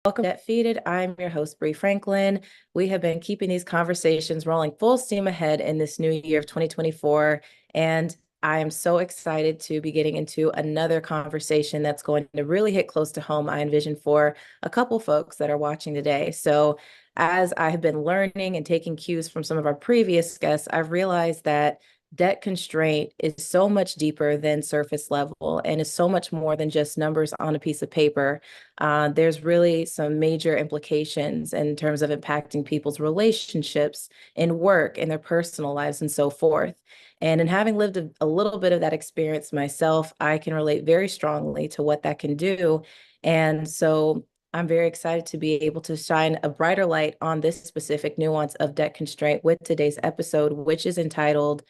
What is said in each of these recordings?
Welcome to Debt Feeded. I'm your host, Bree Franklin. We have been keeping these conversations rolling full steam ahead in this new year of 2024. And I am so excited to be getting into another conversation that's going to really hit close to home, I envision, for a couple folks that are watching today. So as I have been learning and taking cues from some of our previous guests, I've realized that debt constraint is so much deeper than surface level and is so much more than just numbers on a piece of paper. There's really some major implications in terms of impacting people's relationships in work, in their personal lives, and so forth. And in having lived a little bit of that experience myself, I can relate very strongly to what that can do. And so I'm very excited to be able to shine a brighter light on this specific nuance of debt constraint with today's episode, which is entitled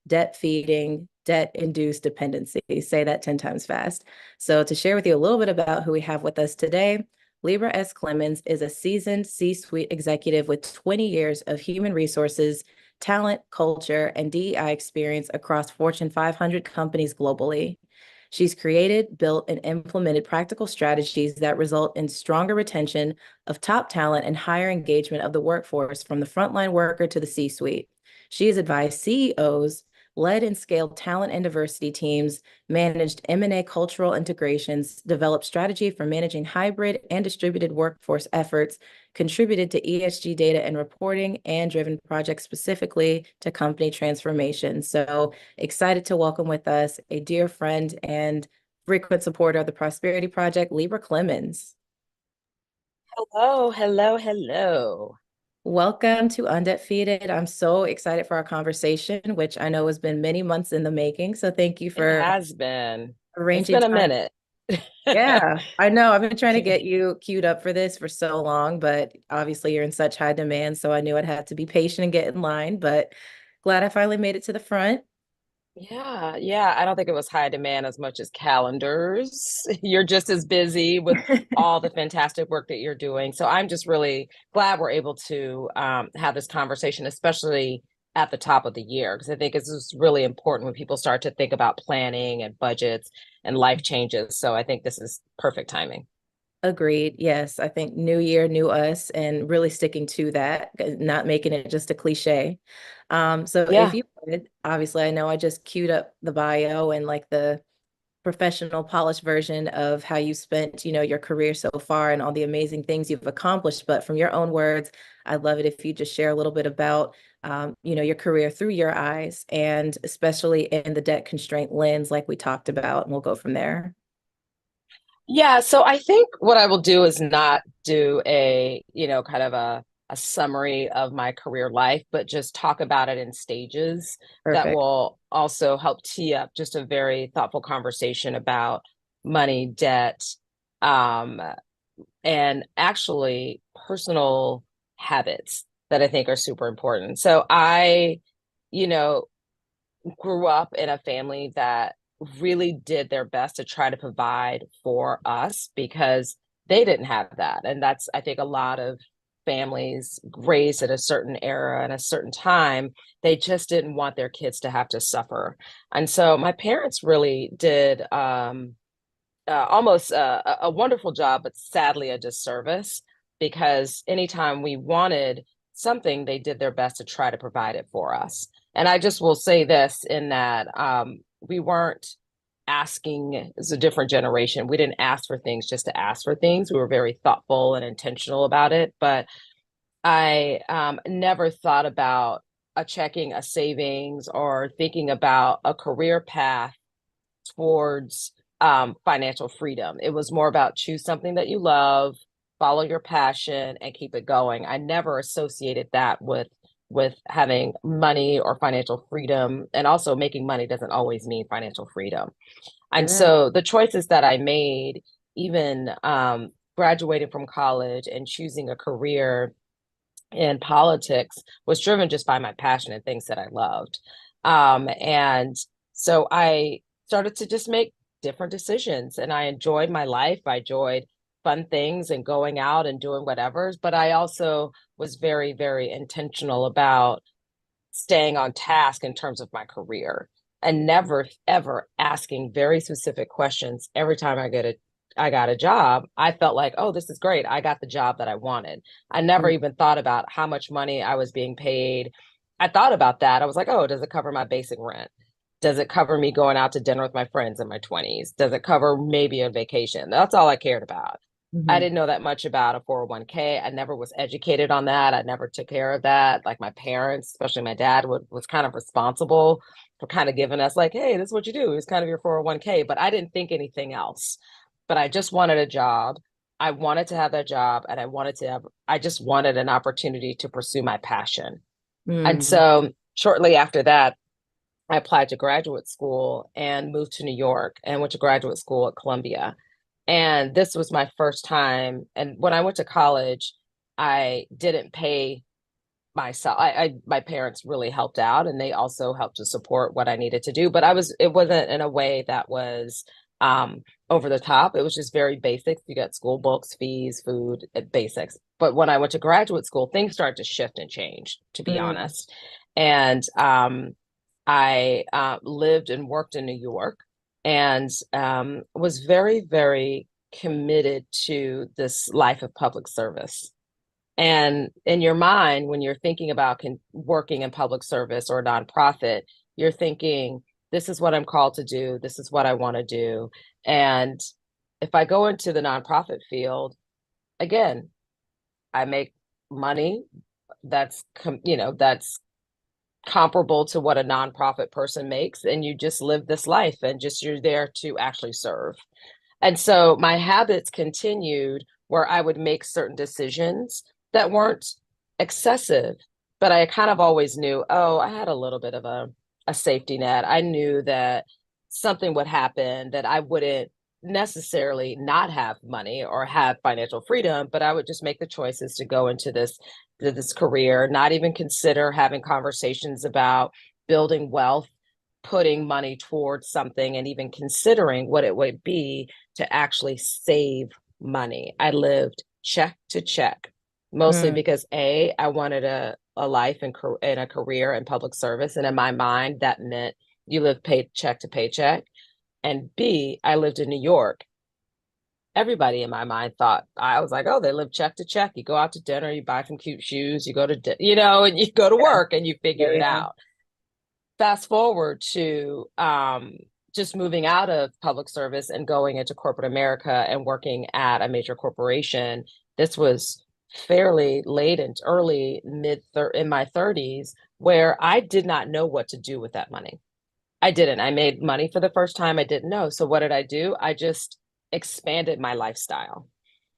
Debt Feeding, Debt Induced Dependency. Say that 10 times fast. So to share with you a little bit about who we have with us today, Lybra Clemons is a seasoned C-suite executive with 20 years of human resources, talent, culture, and DEI experience across Fortune 500 companies globally. She's created, built, and implemented practical strategies that result in stronger retention of top talent and higher engagement of the workforce from the frontline worker to the C-suite. She has advised CEOs, led and scaled talent and diversity teams, managed M&A cultural integrations, developed strategy for managing hybrid and distributed workforce efforts, contributed to ESG data and reporting, and driven projects specifically to company transformation. So excited to welcome with us a dear friend and frequent supporter of the Prosperity Project, Lybra Clemons. Hello, hello, hello. Welcome to Undefeated. I'm so excited for our conversation, which I know has been many months in the making. So thank you It for has been. It's arranging been a time. minute. Yeah, I know. I've been trying to get you queued up for this for so long, but obviously you're in such high demand. So I knew I'd have to be patient and get in line, but glad I finally made it to the front. Yeah. I don't think it was high demand as much as calendars. You're just as busy with all the fantastic work that you're doing. So I'm just really glad we're able to have this conversation, especially at the top of the year, because I think it's just really important when people start to think about planning and budgets and life changes. So I think this is perfect timing. Agreed. Yes, I think new year, new us, and really sticking to that, not making it just a cliche. So if Yeah. you would, obviously, I know I just queued up the bio and like the professional polished version of how you spent, your career so far and all the amazing things you've accomplished. But from your own words, I'd love it if you just share a little bit about, your career through your eyes and especially in the debt constraint lens, like we talked about, and we'll go from there. Yeah, so I think what I will do is not do kind of a summary of my career life, but just talk about it in stages that Perfect. will also help tee up just a very thoughtful conversation about money, debt, um, and actually personal habits that I think are super important. So you know, grew up in a family that really did their best to try to provide for us because they didn't have that. And that's, I think, a lot of families raised at a certain era and a certain time, they just didn't want their kids to have to suffer. And so my parents really did almost a wonderful job, but sadly a disservice because anytime we wanted something, they did their best to try to provide it for us. And I just will say this in that we weren't asking, as a different generation, we didn't ask for things just to ask for things. We were very thoughtful and intentional about it. But I never thought about a checking, a savings, or thinking about a career path towards financial freedom. It was more about choose something that you love, follow your passion, and keep it going. I never associated that with having money or financial freedom, and also making money doesn't always mean financial freedom. And Sure. so the choices that I made, even graduating from college and choosing a career in politics, was driven just by my passion and things that I loved. And so I started to just make different decisions, and I enjoyed my life. I enjoyed fun things and going out and doing whatever, but I also was very, very intentional about staying on task in terms of my career and never ever asking very specific questions every time I get I got a job, I felt like, oh, this is great. I got the job that I wanted. I never even thought about how much money I was being paid. I thought about that. I was like, oh, does it cover my basic rent? Does it cover me going out to dinner with my friends in my 20s? Does it cover maybe a vacation? That's all I cared about. I Mm-hmm. didn't know that much about a 401k. I never was educated on that. I never took care of that. Like my parents, especially my dad, was kind of responsible for kind of giving us like, hey, this is what you do. It's kind of your 401k. But I didn't think anything else. But I just wanted a job. I wanted to have that job and I just wanted an opportunity to pursue my passion. And Mm-hmm. so shortly after that, I applied to graduate school and moved to New York and went to graduate school at Columbia. And this was my first time. And when I went to college, I didn't pay myself. My parents really helped out and they also helped to support what I needed to do. But it wasn't in a way that was over the top. It was just very basic. You got school books, fees, food, basics. But when I went to graduate school, things started to shift and change, to be honest. And I lived and worked in New York and was very, very committed to this life of public service. And in your mind, when you're thinking about working in public service or a nonprofit, you're thinking, this is what I'm called to do. This is what I want to do. And if I go into the nonprofit field, again, I make money that's comparable to what a nonprofit person makes. And you just live this life and just you're there to actually serve. And so my habits continued where I would make certain decisions that weren't excessive, but I kind of always knew, oh, I had a little bit of a safety net. I knew that something would happen that I wouldn't necessarily not have money or have financial freedom, but I would just make the choices to go into this career, not even consider having conversations about building wealth, putting money towards something, and even considering what it would be to actually save money. I lived check to check, mostly Mm-hmm. because I wanted a life and a career in public service. And in my mind, that meant you live paycheck to paycheck. And B, I lived in New York. Everybody in my mind thought, I was like, oh, they live check to check. You go out to dinner, you buy some cute shoes, you go to, and you go to Yeah. work and you figure it Yeah. out. Fast forward to just moving out of public service and going into corporate America and working at a major corporation. This was fairly late and early in my 30s, where I did not know what to do with that money. I didn't. I made money for the first time. I didn't know. So what did I do? I just expanded my lifestyle.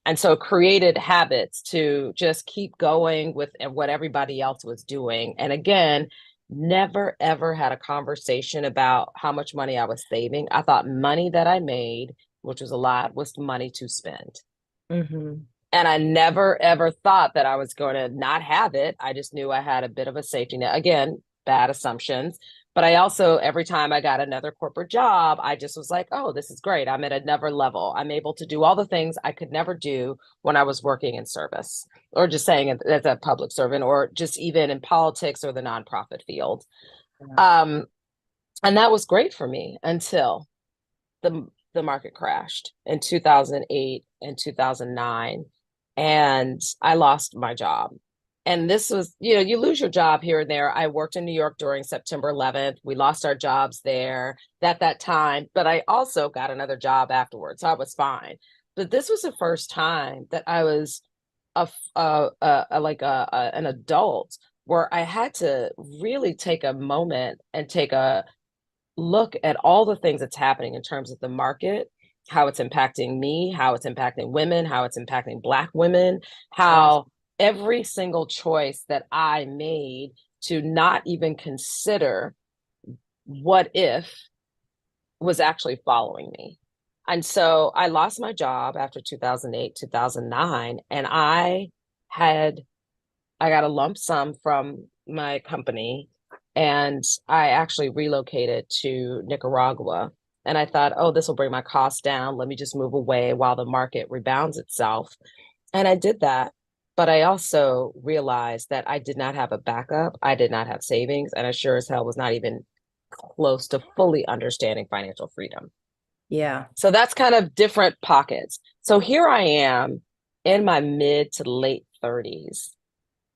And so created habits to just keep going with what everybody else was doing. And again, never ever had a conversation about how much money I was saving. I thought money that I made, which was a lot, was money to spend. Mm-hmm. And I never ever thought that I was going to not have it. I just knew I had a bit of a safety net. Again, bad assumptions. But I also, every time I got another corporate job, I just was like, oh, this is great. I'm at another level. I'm able to do all the things I could never do when I was working in service or just saying as a public servant or just even in politics or the nonprofit field. Yeah. Um, and that was great for me until the market crashed in 2008 and 2009 and I lost my job. And this was, you lose your job here and there. I worked in New York during September 11th. We lost our jobs there at that time, but I also got another job afterwards. So I was fine. But this was the first time that I was an adult where I had to really take a moment and take a look at all the things that's happening in terms of the market, how it's impacting me, how it's impacting women, how it's impacting Black women, Yes. how every single choice that I made to not even consider what if was actually following me. And so I lost my job after 2008, 2009, and had I got a lump sum from my company and I actually relocated to Nicaragua. And I thought, oh, this will bring my costs down. Let me just move away while the market rebounds itself. And I did that. But I also realized that I did not have a backup. I did not have savings. And I sure as hell was not even close to fully understanding financial freedom. Yeah. So that's kind of different pockets. So here I am in my mid to late 30s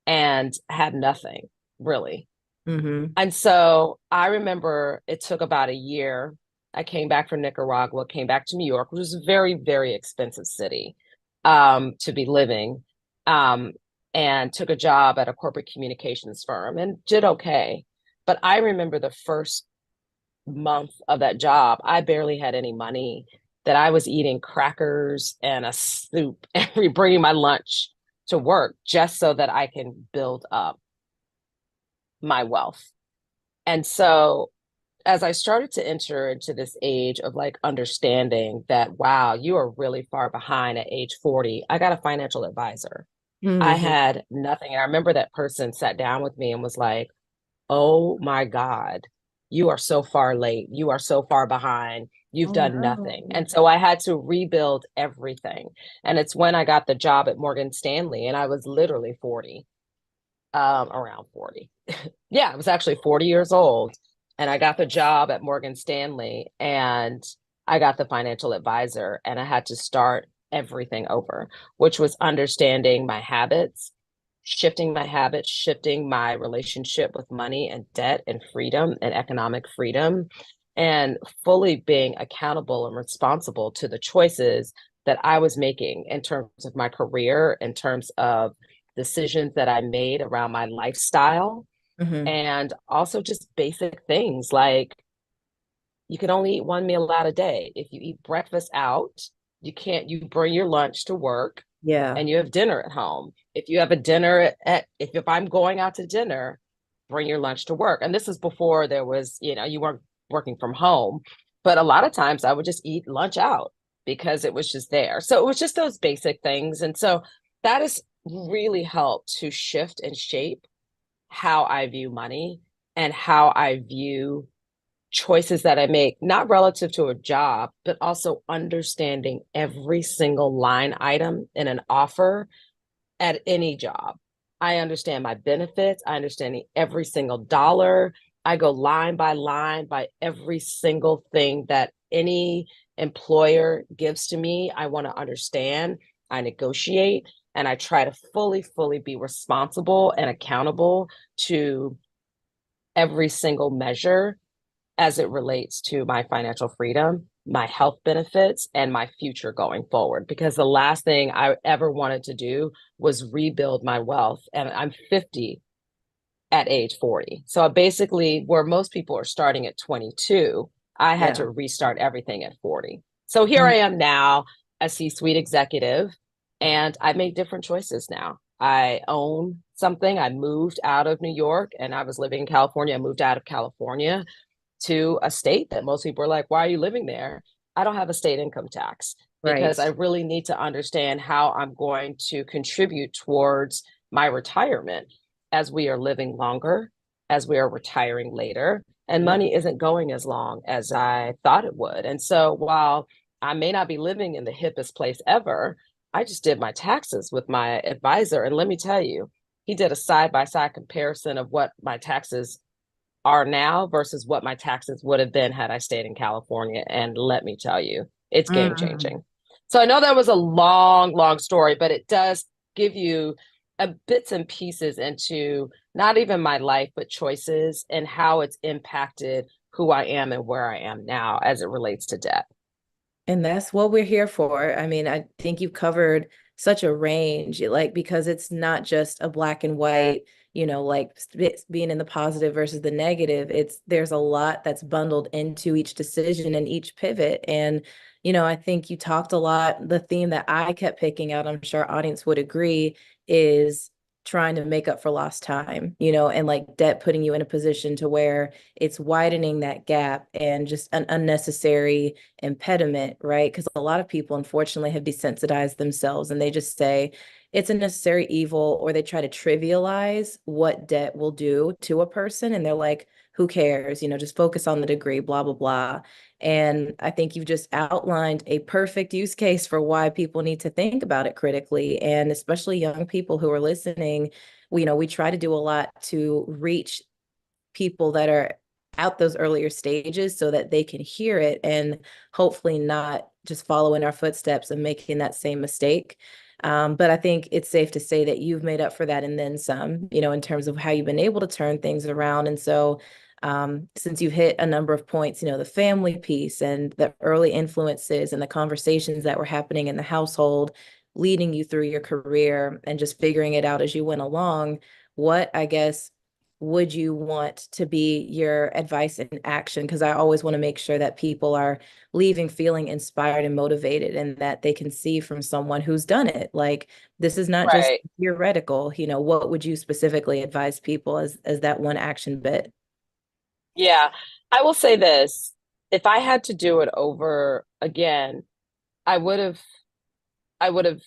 and had nothing really. Mm-hmm. And so I remember it took about a year. I came back from Nicaragua, came back to New York, which is a very, very expensive city to be living, um, and took a job at a corporate communications firm and did okay. But I remember the first month of that job, I barely had any money, that I was eating crackers and a soup and bringing my lunch to work just so that I can build up my wealth. And so as I started to enter into this age of like understanding that, wow, you are really far behind at age 40, I got a financial advisor. I Mm-hmm. had nothing. And I remember that person sat down with me and was like, oh my God, you are so far late. You are so far behind. You've Oh done no. nothing. And so I had to rebuild everything. And it's when I got the job at Morgan Stanley and I was literally 40, around 40. Yeah, I was actually 40 years old. And I got the job at Morgan Stanley and I got the financial advisor and I had to start everything over, which was understanding my habits, shifting my relationship with money and debt and freedom and economic freedom, and fully being accountable and responsible to the choices that I was making in terms of my career, in terms of decisions that I made around my lifestyle, Mm-hmm. and also just basic things like you can only eat one meal out a day. If you eat breakfast out, you bring your lunch to work Yeah. and you have dinner at home. If you have a dinner if I'm going out to dinner, bring your lunch to work. And this is before there was, you weren't working from home. But a lot of times I would just eat lunch out because it was just there. So it was just those basic things. And so that has really helped to shift and shape how I view money and how I view choices that I make, not relative to a job, but also understanding every single line item in an offer at any job. I understand my benefits. I understand every single dollar. I go line by every single thing that any employer gives to me. I want to understand. I negotiate and I try to fully be responsible and accountable to every single measure as it relates to my financial freedom, my health benefits, and my future going forward. Because the last thing I ever wanted to do was rebuild my wealth. And I'm 50 at age 40. So basically, where most people are starting at 22, I had Yeah. to restart everything at 40. So here I Mm. am now, a C-suite executive, and I made different choices now. I own something. I moved out of New York and I was living in California. I moved out of California to a state that most people are like, why are you living there? I don't have a state income tax because Right. I really need to understand how I'm going to contribute towards my retirement as we are living longer, as we are retiring later, and Yep. money isn't going as long as I thought it would. And so while I may not be living in the hippest place ever, I just did my taxes with my advisor. And let me tell you, he did a side by side comparison of what my taxes are now versus what my taxes would have been had I stayed in California. And let me tell you, it's game Mm. changing. So I know that was a long, long story, but it does give you a bits and pieces into not even my life, but choices and how it's impacted who I am and where I am now as it relates to debt. And that's what we're here for. I mean, I think you've covered such a range, like, because it's not just a black and white, like being in the positive versus the negative. There's a lot that's bundled into each decision and each pivot. And, I think you talked a lot. The theme that I kept picking out, I'm sure our audience would agree, is trying to make up for lost time, and like debt putting you in a position to where it's widening that gap and just an unnecessary impediment, right? Because a lot of people, unfortunately, have desensitized themselves and they just say it's a necessary evil, or they try to trivialize what debt will do to a person. And they're like, who cares? Just focus on the degree, blah, blah, blah. And I think you've just outlined a perfect use case for why people need to think about it critically. And especially young people who are listening, we try to do a lot to reach people that are out those earlier stages so that they can hear it and hopefully not just follow in our footsteps and making that same mistake. But I think it's safe to say that you've made up for that and then some, in terms of how you've been able to turn things around. And so, since you've hit a number of points, the family piece and the early influences and the conversations that were happening in the household, leading you through your career and just figuring it out as you went along, what, I guess, would you want to be your advice in action? Because I always want to make sure that people are leaving feeling inspired and motivated and that they can see from someone who's done it. Like, this is not just Right. theoretical. What would you specifically advise people as that one action bit? Yeah. I will say this. If I had to do it over again, I would have I would have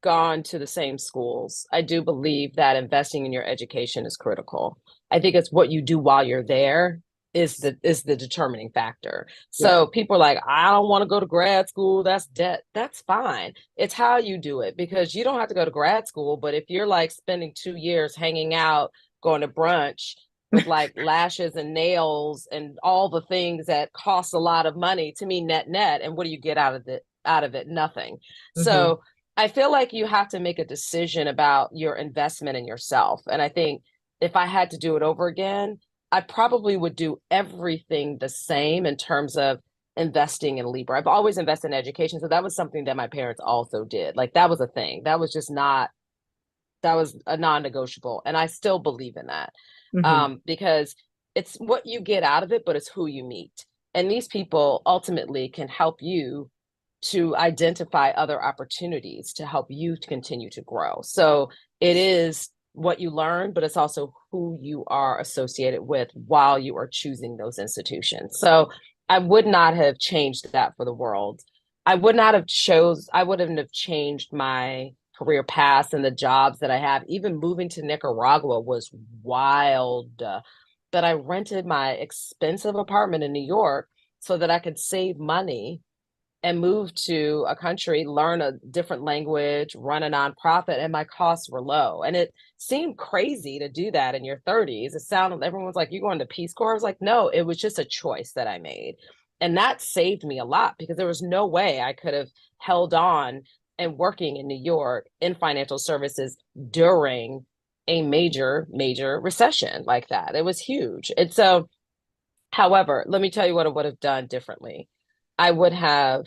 gone to the same schools. I do believe that investing in your education is critical. I think it's what you do while you're there is the determining factor. Yeah. So people are like, I don't want to go to grad school. That's debt. That's fine. It's how you do it because you don't have to go to grad school. But if you're like spending 2 years hanging out, going to brunch with like lashes and nails and all the things that cost a lot of money, to me, net, and what do you get out of it? Nothing. Hmm. So I feel like you have to make a decision about your investment in yourself. And I think if I had to do it over again, I probably would do everything the same in terms of investing in Lybra. I've always invested in education. So that was something that my parents also did. Like that was a thing. That was a non-negotiable. And I still believe in that. Hmm. Because it's what you get out of it, but it's who you meet. And these people ultimately can help you to identify other opportunities to help you to continue to grow. So it is what you learn, but it's also who you are associated with while you are choosing those institutions. So I would not have changed that for the world. I wouldn't have changed my career paths and the jobs that I have. Even moving to Nicaragua was wild. But I rented my expensive apartment in New York so that I could save money and move to a country, learn a different language, run a nonprofit, and my costs were low. And it seemed crazy to do that in your 30s. It sounded, everyone's like, you going to Peace Corps? I was like, no, it was just a choice that I made. And that saved me a lot because there was no way I could have held on and working in New York in financial services during a major, major recession like that. It was huge. And so, however, let me tell you what I would have done differently. I would have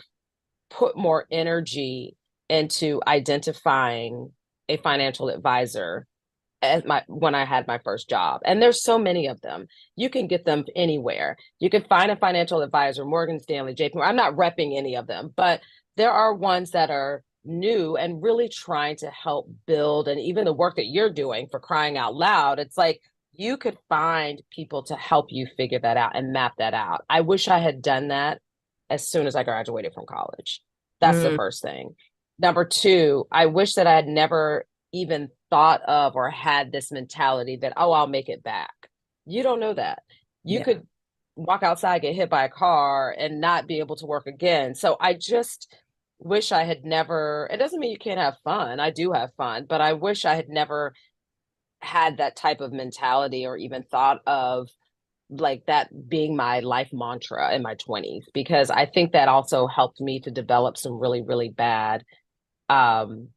put more energy into identifying a financial advisor as my when I had my first job. And there's so many of them. You can get them anywhere. You can find a financial advisor, Morgan Stanley, JP Morgan. I'm not repping any of them, but there are ones that are new and really trying to help build, and even the work that you're doing, for crying out loud, it's like you could find people to help you figure that out and map that out. I wish I had done that as soon as I graduated from college. That's the Mm, first thing. Number two, I wish that I had never even thought of or had this mentality that, oh, I'll make it back. You don't know that. You yeah. could walk outside, get hit by a car, and not be able to work again. So I just wish I had never, it doesn't mean you can't have fun. I do have fun, but I wish I had never had that type of mentality or even thought of like that being my life mantra in my 20s, because I think that also helped me to develop some really, really bad um,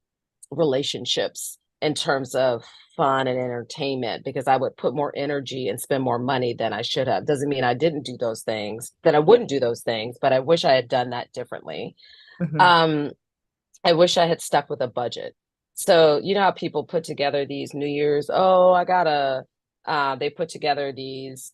relationships in terms of fun and entertainment, because I would put more energy and spend more money than I should have. Doesn't mean I didn't do those things, that I Yeah. wouldn't do those things, but I wish I had done that differently. Hmm. Um, I wish I had stuck with a budget. So, you know how people put together these New Year's, oh, they put together these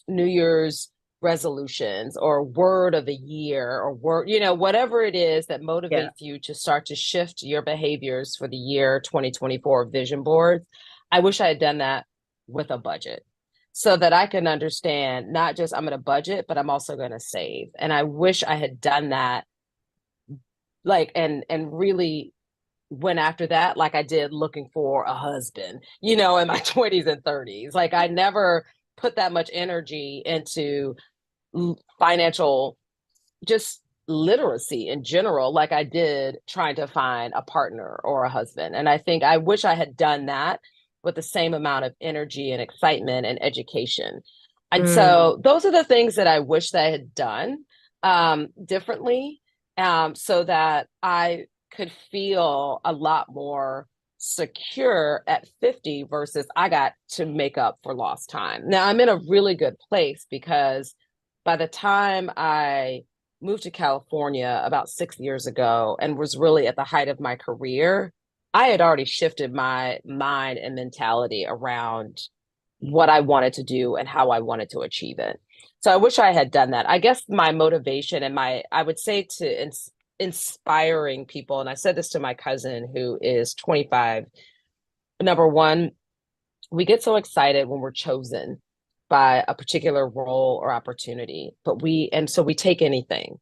New Year's resolutions or word of the year or word, whatever it is that Yeah. motivates you to start to shift your behaviors for the year 2024 vision boards. I wish I had done that with a budget so that I can understand not just I'm going to budget, but I'm also going to save. And I wish I had done that like and really went after that like I did looking for a husband, in my 20s and 30s. Like I never put that much energy into financial just literacy in general like I did trying to find a partner or a husband. And I think I wish I had done that with the same amount of energy and excitement and education. And Mm, so those are the things that I wish that I had done differently, so that I could feel a lot more secure at 50 versus I got to make up for lost time. Now I'm in a really good place because by the time I moved to California about 6 years ago and was really at the height of my career, I had already shifted my mind and mentality around what I wanted to do and how I wanted to achieve it. So I wish I had done that. I guess my motivation and I would say to inspiring people, and I said this to my cousin who is 25. Number one, we get so excited when we're chosen by a particular role or opportunity, and so we take anything.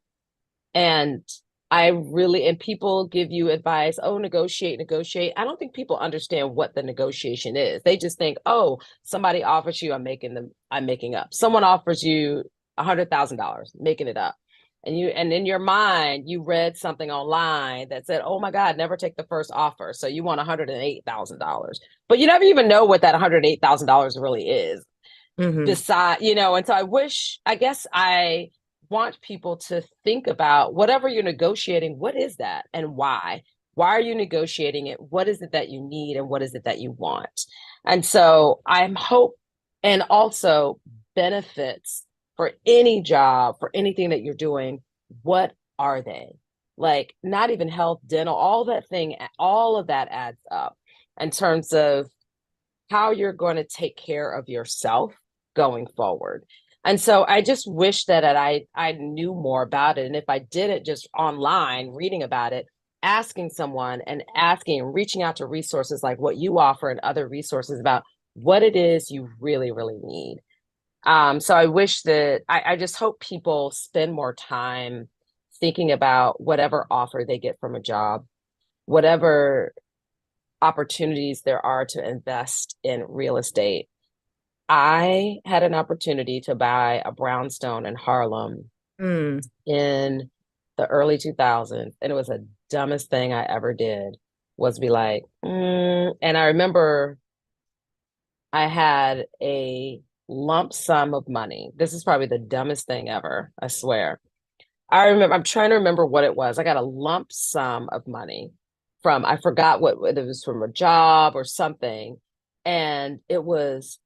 And I really, and people give you advice, oh, negotiate, negotiate. I don't think people understand what the negotiation is. They just think, oh, somebody offers you, I'm making up. Someone offers you $100,000, making it up. And in your mind, you read something online that said, oh my God, never take the first offer. So you want $108,000, but you never even know what that $108,000 really is. hmm And so I guess I want people to think about whatever you're negotiating, what is that and why? Why are you negotiating it? What is it that you need and what is it that you want? And so I'm hope and also benefits for any job, for anything that you're doing, what are they? Like not even health, dental, all of that adds up in terms of how you're going to take care of yourself going forward. And so I just wish that I knew more about it. And if I did it just online, reading about it, asking someone and reaching out to resources like what you offer and other resources about what it is you really, really need. So I wish that I just hope people spend more time thinking about whatever offer they get from a job, whatever opportunities there are to invest in real estate. I had an opportunity to buy a brownstone in Harlem mm. in the early 2000s, and it was the dumbest thing I ever did was be like, and I remember I had a lump sum of money. This is probably the dumbest thing ever, I swear. I'm trying to remember what it was. I got a lump sum of money I forgot whether it was from a job or something. And it was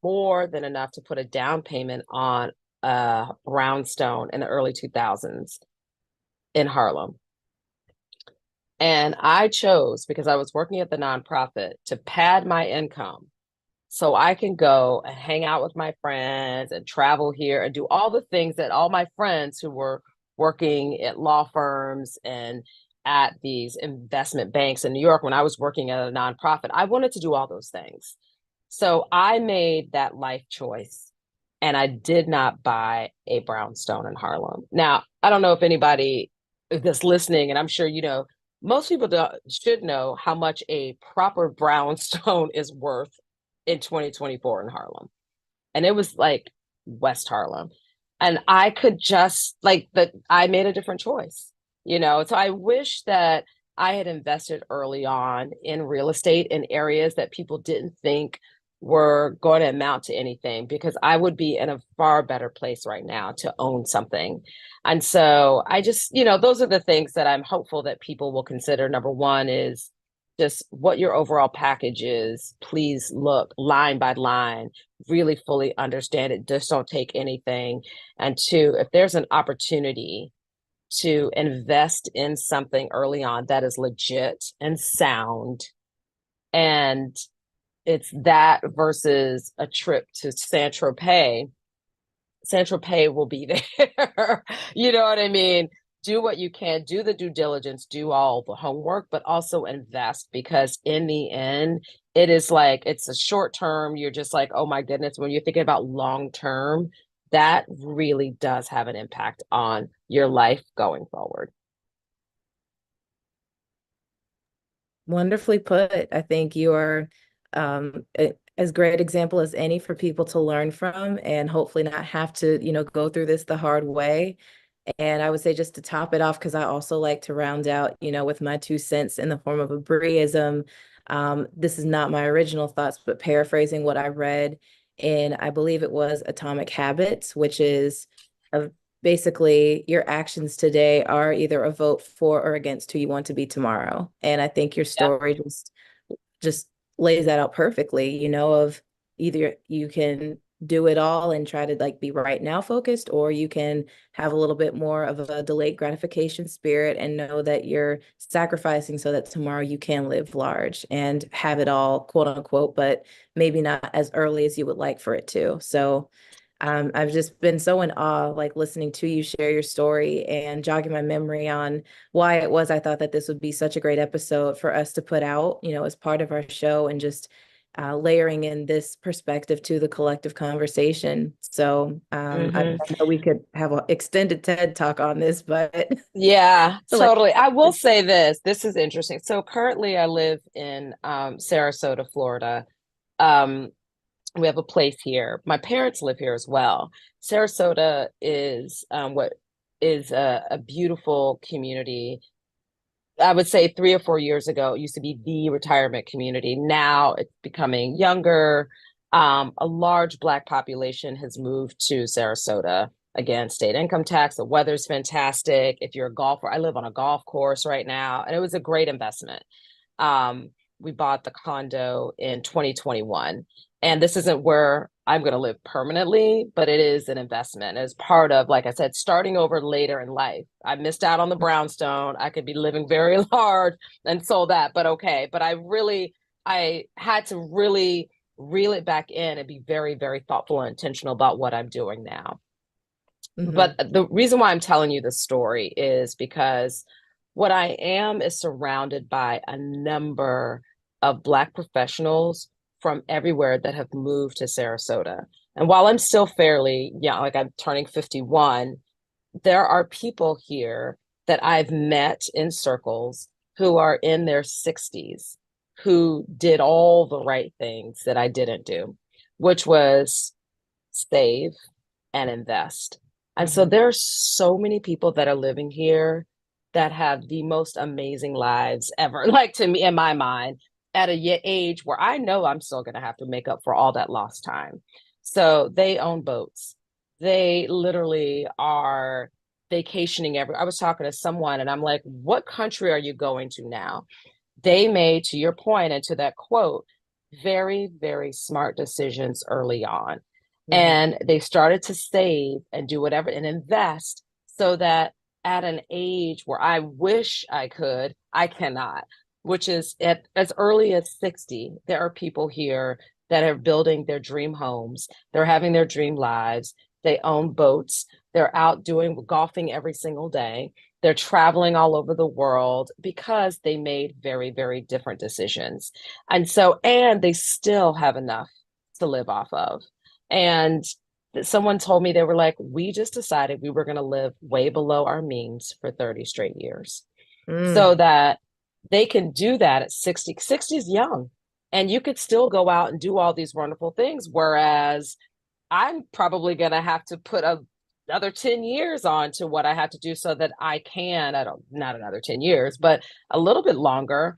more than enough to put a down payment on a brownstone in the early 2000s in Harlem. And I chose, because I was working at the nonprofit, to pad my income so I can go and hang out with my friends and travel here and do all the things that all my friends who were working at law firms and at these investment banks in New York when I was working at a nonprofit. I wanted to do all those things. So I made that life choice and I did not buy a brownstone in Harlem. Now, I don't know if anybody that's listening, and I'm sure you know, most people should know how much a proper brownstone is worth in 2024 in Harlem. And it was like West Harlem. And I could just like that, I made a different choice. So I wish that I had invested early on in real estate in areas that people didn't think were going to amount to anything, because I would be in a far better place right now to own something. And so I just, those are the things that I'm hopeful that people will consider. Number one is just what your overall package is. Please look line by line, really fully understand it. Just don't take anything. And two, if there's an opportunity to invest in something early on that is legit and sound, and it's that versus a trip to Saint Tropez will be there. You know what I mean? Do what you can, do the due diligence, do all the homework, but also invest, because in the end, it is like it's a short term. You're just like, oh my goodness, when you're thinking about long term, that really does have an impact on your life going forward. Wonderfully put. I think you are as great example as any for people to learn from and hopefully not have to, go through this the hard way. And I would say just to top it off, because I also like to round out, with my 2 cents in the form of a Breeism. This is not my original thoughts, but paraphrasing what I read in, I believe it was Atomic Habits, which is a, basically your actions today are either a vote for or against who you want to be tomorrow. And I think your Yeah. story just lays that out perfectly, of either you can do it all and try to like be right now focused, or you can have a little bit more of a delayed gratification spirit and know that you're sacrificing so that tomorrow you can live large and have it all, quote unquote, but maybe not as early as you would like for it to. So I've just been so in awe, like listening to you share your story and jogging my memory on why it was I thought that this would be such a great episode for us to put out, as part of our show, and just layering in this perspective to the collective conversation. So I Hmm. know we could have an extended TED talk on this, but Yeah, like, totally. I will say this. This is interesting. So currently I live in Sarasota, Florida. Um, we have a place here. My parents live here as well. Sarasota is what is a beautiful community. I would say 3 or 4 years ago, it used to be the retirement community. Now it's becoming younger. A large Black population has moved to Sarasota. Again, state income tax, the weather's fantastic. If you're a golfer, I live on a golf course right now, and it was a great investment. We bought the condo in 2021. And this isn't where I'm going to live permanently, but it is an investment as part of, like I said, starting over later in life. I missed out on the brownstone. I could be living very large and sold that, but okay. But I had to really reel it back in and be very, very thoughtful and intentional about what I'm doing now. mhm, But the reason why I'm telling you this story is because what I am is surrounded by a number of Black professionals from everywhere that have moved to Sarasota. And while I'm still fairly young, like I'm turning 51, there are people here that I've met in circles who are in their 60s who did all the right things that I didn't do, which was save and invest. And so mhm. there are so many people that are living here that have the most amazing lives ever. Like to me, in my mind, at a age where I know I'm still going to have to make up for all that lost time. So they own boats. They literally are vacationing I was talking to someone and I'm like, what country are you going to now? They made, to your point and to that quote, very, very smart decisions early on. Yeah. And they started to save and do whatever and invest so that at an age where I wish I could, I cannot, which is at as early as 60. There are people here that are building their dream homes. They're having their dream lives. They own boats. They're out doing golfing every single day. They're traveling all over the world because they made very, very different decisions. And they still have enough to live off of. And someone told me, they were like, we just decided we were going to live way below our means for 30 straight years so Mm, that they can do that at 60. 60 is young. And you could still go out and do all these wonderful things. Whereas I'm probably going to have to put another 10 years on to what I have to do so that I can, I don't, not another 10 years, but a little bit longer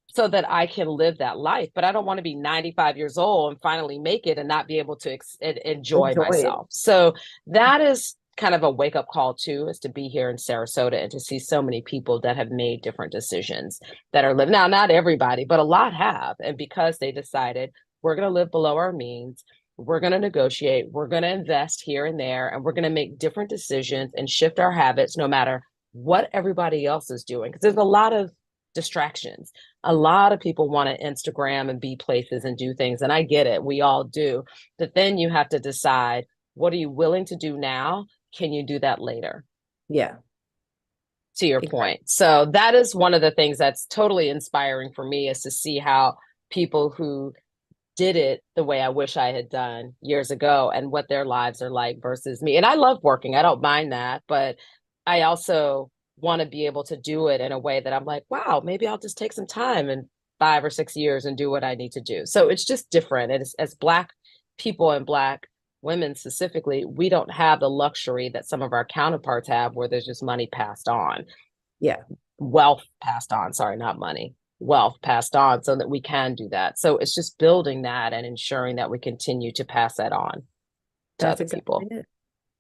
so that I can live that life. But I don't want to be 95 years old and finally make it and not be able to enjoy enjoy it. myself. So that is kind of a wake up call too, is to be here in Sarasota and to see so many people that have made different decisions that are living. Now, not everybody, but a lot have. And because they decided we're going to live below our means, we're going to negotiate, we're going to invest here and there, and we're going to make different decisions and shift our habits no matter what everybody else is doing. Because there's a lot of distractions. A lot of people want to Instagram and be places and do things. And I get it. We all do. But then you have to decide, what are you willing to do now? Can you do that later? Yeah, To your exactly. point. So that is one of the things that's totally inspiring for me, is to see how people who did it the way I wish I had done years ago and what their lives are like versus me. And I love working. I don't mind that, but I also want to be able to do it in a way that I'm like, wow, maybe I'll just take some time in 5 or 6 years and do what I need to do. So it's just different. And as Black people and Black women specifically, we don't have the luxury that some of our counterparts have where there's just money passed on, Yeah. wealth passed on, sorry, not money. wealth passed on so that we can do that. So it's just building that and ensuring that we continue to pass that on to That's other exactly people. it.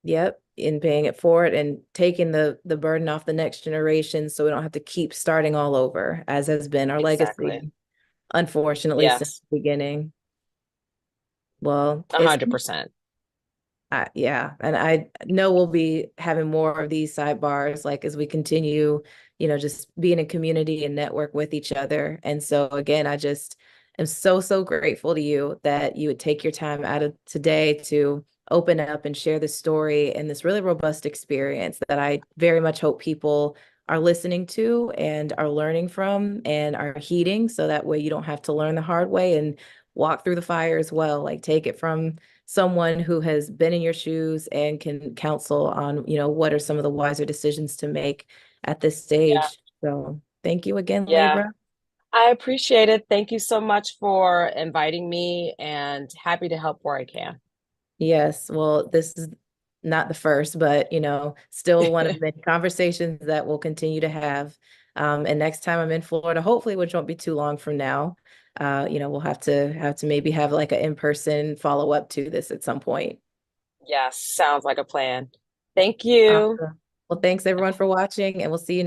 Yep, in paying it forward and taking the burden off the next generation so we don't have to keep starting all over, as has been our Exactly. legacy, unfortunately, since Yes. the beginning. Well, A it's 100%. yeah, and I know we'll be having more of these sidebars, like as we continue, just being in community and network with each other. And so again, I just am so grateful to you that you would take your time out of today to open up and share this story and this really robust experience that I very much hope people are listening to and are learning from and are heeding, so that way you don't have to learn the hard way and walk through the fire as well. Like take it from someone who has been in your shoes and can counsel on, what are some of the wiser decisions to make at this Yeah. stage. So thank you again, Yeah. Lybra. I appreciate it. Thank you so much for inviting me and happy to help where I can. Yes, well, this is not the first, but still one of the many conversations that we'll continue to have. And next time I'm in Florida, hopefully, which won't be too long from now, we'll have to maybe have like an in-person follow-up to this at some point. Yes, sounds like a plan. Thank you. Awesome. Well, thanks everyone for watching, and we'll see you next.